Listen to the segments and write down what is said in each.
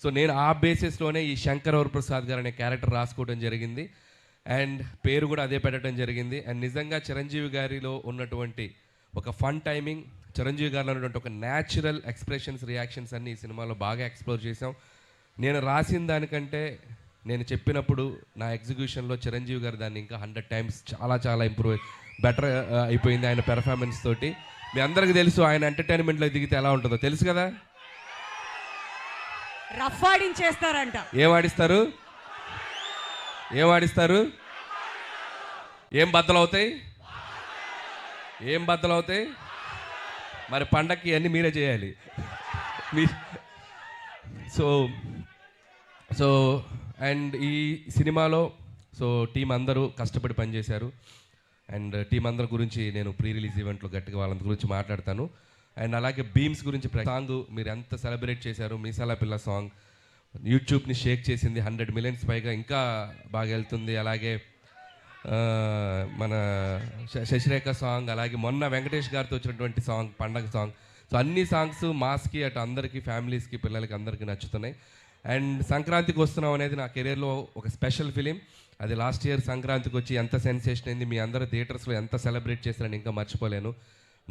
So నేను ఆ బేసిస్లోనే ఈ శంకర్ వరప్రసాద్ గారు అనే క్యారెక్టర్ రాసుకోవడం జరిగింది. అండ్ పేరు కూడా అదే పెట్టడం జరిగింది. అండ్ నిజంగా చిరంజీవి గారిలో ఉన్నటువంటి ఒక ఫన్ టైమింగ్, చిరంజీవి గారిలో ఉన్నటువంటి ఒక న్యాచురల్ ఎక్స్ప్రెషన్స్, రియాక్షన్స్ అన్ని ఈ సినిమాలో బాగా ఎక్స్ప్లోర్ చేసాం. నేను రాసిన దానికంటే నేను చెప్పినప్పుడు నా ఎగ్జిక్యూషన్లో చిరంజీవి గారు దాన్ని ఇంకా 100 times చాలా ఇంప్రూవ్ బెటర్ అయిపోయింది ఆయన పెర్ఫార్మెన్స్ తోటి. మీ అందరికీ తెలుసు ఆయన ఎంటర్టైన్మెంట్లో దిగితే ఎలా ఉంటుందో తెలుసు కదా. రఫ్ ఆడించేస్తారంట. ఏం ఆడిస్తారు? ఏం బద్దలవుతాయి? మరి పండక్కి అన్నీ మీరే చేయాలి. సో అండ్ ఈ సినిమాలో టీం అందరూ కష్టపడి పనిచేశారు. అండ్ టీం అందరి గురించి నేను ప్రీ రిలీజ్ ఈవెంట్లో గట్టిగా వాళ్ళ గురించి మాట్లాడతాను. అండ్ అలాగే బీమ్స్ గురించి సాంగ్ మీరు ఎంత సెలబ్రేట్ చేశారు. మీసాల పిల్ల సాంగ్ యూట్యూబ్ని షేక్ చేసింది, 100 million పైగా ఇంకా బాగా వెళ్తుంది. అలాగే మన శశిరేఖ సాంగ్, అలాగే మొన్న వెంకటేష్ గారితో వచ్చినటువంటి సాంగ్ పండగ సాంగ్. సో అన్ని సాంగ్స్ మాస్కి అటు అందరికీ, ఫ్యామిలీస్కి, పిల్లలకి అందరికీ నచ్చుతున్నాయి. అండ్ సంక్రాంతికి వస్తున్నాం అనేది నా కెరీర్లో ఒక స్పెషల్ ఫిలిం. అది లాస్ట్ ఇయర్ సంక్రాంతికి వచ్చి ఎంత సెన్సేషన్ అయింది, మీ అందరూ థియేటర్స్లో ఎంత సెలబ్రేట్ చేశారని ఇంకా మర్చిపోలేను.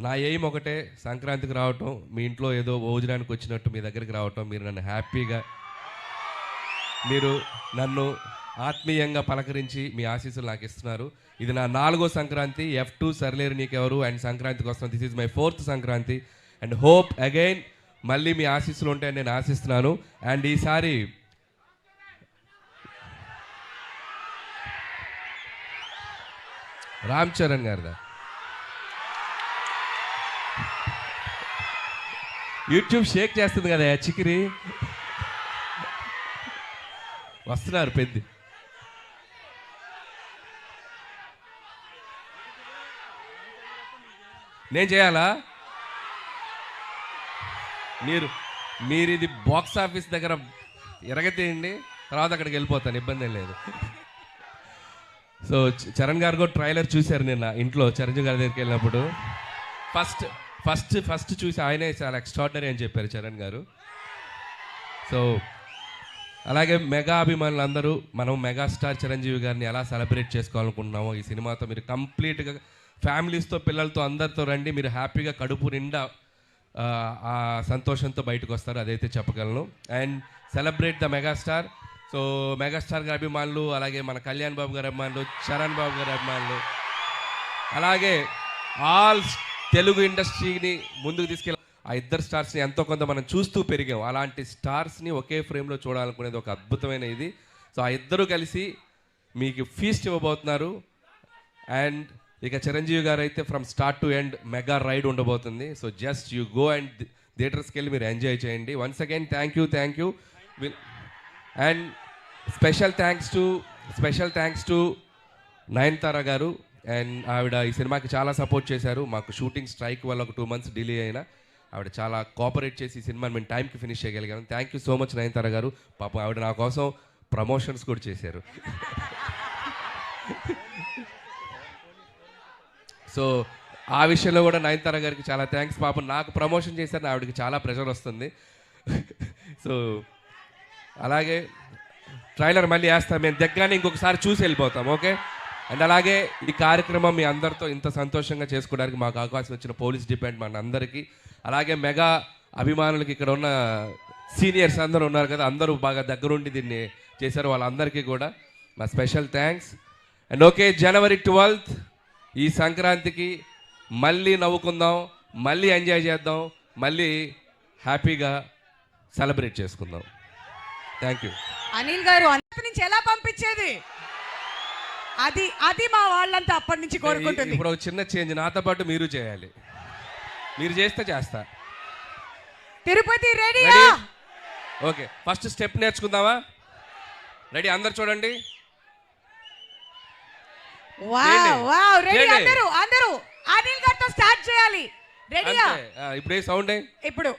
నా ఎయిమ్ ఒకటే, సంక్రాంతికి రావటం, మీ ఇంట్లో ఏదో భోజనానికి వచ్చినట్టు మీ దగ్గరికి రావటం, మీరు నన్ను హ్యాపీగా, మీరు నన్ను ఆత్మీయంగా పలకరించి మీ ఆశీస్సులు నాకు ఇస్తున్నారు. ఇది నా 4వ సంక్రాంతి. F2 సర్లేరు నీకెవరు అండ్ సంక్రాంతికి వస్తున్నాను. This is my 4th Sankranti and hope again మళ్ళీ మీ ఆశీస్సులు ఉంటాయని నేను ఆశిస్తున్నాను. అండ్ ఈసారి రామ్ చరణ్ గారిదా యూట్యూబ్ షేక్ చేస్తుంది కదా చికిరి, వస్తున్నారు పెద్ద. నేను చేయాలా? మీరు ఇది బాక్స్ ఆఫీస్ దగ్గర ఎరగతేయండి, తర్వాత అక్కడికి వెళ్ళిపోతాను, ఇబ్బంది ఏం లేదు. సో చరణ్ గారు కూడా ట్రైలర్ చూశారు నిన్న ఇంట్లో చిరంజీవి గారి దగ్గరికి వెళ్ళినప్పుడు. ఫస్ట్ చూసి ఆయనే చాలా ఎక్స్ట్రాడినరీ అని చెప్పారు చరణ్ గారు. సో అలాగే మెగా అభిమానులు అందరూ మనం మెగాస్టార్ చిరంజీవి గారిని ఎలా సెలబ్రేట్ చేసుకోవాలనుకుంటున్నామో ఈ సినిమాతో మీరు కంప్లీట్గా ఫ్యామిలీస్తో, పిల్లలతో అందరితో రండి. మీరు హ్యాపీగా కడుపు నిండా ఆ సంతోషంతో బయటకు వస్తారు, అదైతే చెప్పగలను. And celebrate the megastar. So megastar గారి అభిమానులు, అలాగే మన కళ్యాణ్ బాబు గారి అభిమానులు, చరణ్ బాబు గారి అభిమానులు, అలాగే ఆల్ తెలుగు ఇండస్ట్రీని ముందుకు తీసుకెళ్ళి ఆ ఇద్దరు స్టార్స్ని ఎంతో కొంత మనం చూస్తూ పెరిగాం. అలాంటి స్టార్స్ని ఒకే ఫ్రేమ్లో చూడాలనుకునేది ఒక అద్భుతమైన ఇది. సో ఆ ఇద్దరు కలిసి మీకు ఫీస్ట్ ఇవ్వబోతున్నారు. అండ్ ఇక చిరంజీవి గారు అయితే from start to end mega ride ఉండబోతుంది. So just you go and థియేటర్స్కి వెళ్ళి మీరు ఎంజాయ్ చేయండి. Once again thank you. And special thanks to Nayanthara garu. And ఆవిడ ఈ సినిమాకి చాలా సపోర్ట్ చేశారు. మాకు షూటింగ్ స్ట్రైక్ వల్ల ఒక 2 months డిలే అయినా ఆవిడ చాలా కోఆపరేట్ చేసి ఈ సినిమాని మేము టైంకి ఫినిష్ చేయగలిగాను. Thank you so much Nayanthara గారు. పాపం ఆవిడ నా కోసం ప్రమోషన్స్ కూడా చేశారు. సో ఆ విషయంలో కూడా నయనతార గారికి చాలా థ్యాంక్స్. పాపం నాకు ప్రమోషన్ చేశారని ఆవిడకి చాలా ప్రెషర్ వస్తుంది. సో అలాగే ట్రైలర్ మళ్ళీ వేస్తాం, మేము దగ్గరనే ఇంకొకసారి చూసి వెళ్ళిపోతాం, ఓకే. అండ్ అలాగే ఈ కార్యక్రమం మీ అందరితో ఇంత సంతోషంగా చేసుకోవడానికి మాకు అవకాశం ఇచ్చిన పోలీస్ డిపార్ట్మెంట్ అందరికీ, అలాగే మెగా అభిమానులకి, ఇక్కడ ఉన్న సీనియర్స్ అందరూ ఉన్నారు కదా, అందరూ బాగా దగ్గరుండి దీన్ని చేశారు, వాళ్ళందరికీ కూడా మా special thanks. And okay, January 12th ఈ సంక్రాంతికి మళ్ళీ నవ్వుకుందాం, మళ్ళీ ఎంజాయ్ చేద్దాం, మళ్ళీ హ్యాపీగా సెలబ్రేట్ చేసుకుందాం. Thank you. అనిల్ గారు అప్పటి నుంచి ఎలా పంపించేది అది మా వాళ్ళంతా అప్పటి నుంచి కోరుకుంటుంది. ఇప్పుడు ఒక చిన్న చేంజ్, నాతో పాటు మీరు చేయాలి. మీరు చేస్తే చేస్తా. Tirupati ready? Okay, first step నేర్చుకుందామా? రెడీ? అందరు చూడండి. వావ్ రెడీ అందరూ అనిల్ గారితో స్టార్ట్ చేయాలి. రెడీయా? ఇప్పుడు ఏ సౌండ్? ఇప్పుడు